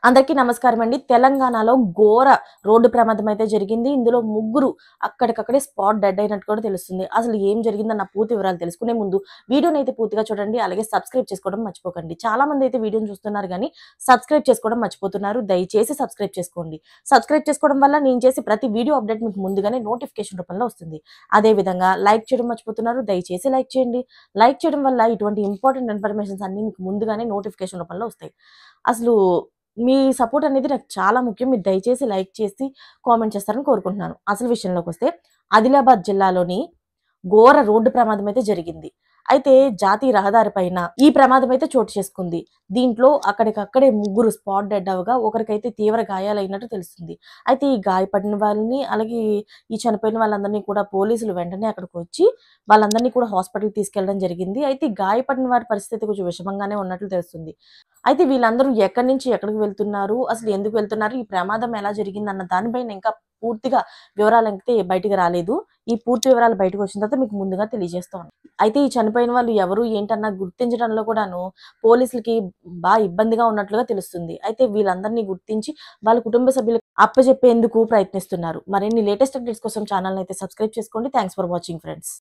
అందరికీ నమస్కారం అండి. తెలంగాణలో ఘోర రోడ్డు ప్రమాదం అయితే జరిగింది. ఇందులో ముగ్గురు అక్కడికక్కడే స్పాట్ డెడ్ అయినట్టు కూడా తెలుస్తుంది. అసలు ఏం జరిగిందన్న పూర్తి వివరాలు తెలుసుకునే ముందు వీడియోనైతే పూర్తిగా చూడండి. అలాగే సబ్స్క్రైబ్ చేసుకోవడం మర్చిపోకండి. చాలా మంది అయితే వీడియోని చూస్తున్నారు గానీ సబ్స్క్రైబ్ చేసుకోవడం మర్చిపోతున్నారు. దయచేసి సబ్స్క్రైబ్ చేసుకోండి. సబ్స్క్రైబ్ చేసుకోవడం వల్ల నేను చేసే ప్రతి వీడియో అప్డేట్ మీకు ముందుగానే నోటిఫికేషన్ రూపంలో వస్తుంది. అదే విధంగా లైక్ చేయడం మర్చిపోతున్నారు. దయచేసి లైక్ చేయండి. లైక్ చేయడం వల్ల ఇటువంటి ఇంపార్టెంట్ ఇన్ఫర్మేషన్స్ అన్నీ మీకు ముందుగానే నోటిఫికేషన్ రూపంలో వస్తాయి. అసలు మీ సపోర్ట్ అనేది నాకు చాలా ముఖ్యం. మీరు దయచేసి లైక్ చేసి కామెంట్ చేస్తారని కోరుకుంటున్నాను. అసలు విషయంలోకొస్తే ఆదిలాబాద్ జిల్లాలోని ఘోర రోడ్డు ప్రమాదం అయితే జరిగింది. అయితే జాతీయ రహదారి పైన ఈ ప్రమాదం అయితే చోటు చేసుకుంది. దీంట్లో అక్కడికక్కడే ముగ్గురు స్పాట్ డెడ్ అవ్వగా ఒకరికైతే తీవ్ర గాయాలైనట్టు తెలుస్తుంది. అయితే ఈ గాయపడిన వాళ్ళని అలాగే ఈ చనిపోయిన వాళ్ళందరినీ కూడా పోలీసులు వెంటనే అక్కడికి వచ్చి వాళ్ళందరినీ కూడా హాస్పిటల్‌కి తీసుకెళ్లడం జరిగింది. అయితే ఈ గాయపడిన వారి పరిస్థితి కొంచెం విషమంగానే ఉన్నట్లు తెలుస్తుంది. అయితే వీళ్ళందరూ ఎక్కడి నుంచి ఎక్కడికి వెళ్తున్నారు? అసలు ఎందుకు వెళ్తున్నారు? ఈ ప్రమాదం ఎలా జరిగిందన్న దానిపైన ఇంకా పూర్తిగా వివరాలైతే బయటికి రాలేదు. ఈ పూర్తి వివరాలు బయటకొచ్చిన తర్వాత మీకు ముందుగా తెలియజేస్తాను. అయితే ఈ చనిపోయిన వాళ్ళు ఎవరు ఏంటన్న గుర్తించడంలో కూడాను పోలీసులకి ఇబ్బందిగా ఉన్నట్లుగా తెలుస్తుంది. అయితే వీళ్ళందరినీ గుర్తించి వాళ్ళ కుటుంబ సభ్యులకు అప్పజెప్పేందుకు ప్రయత్నిస్తున్నారు. మరిన్ని లేటెస్ట్ అప్డేట్స్ కోసం ఛానెల్‌ని అయితే సబ్స్క్రైబ్ చేసుకోండి. Thanks for watching friends.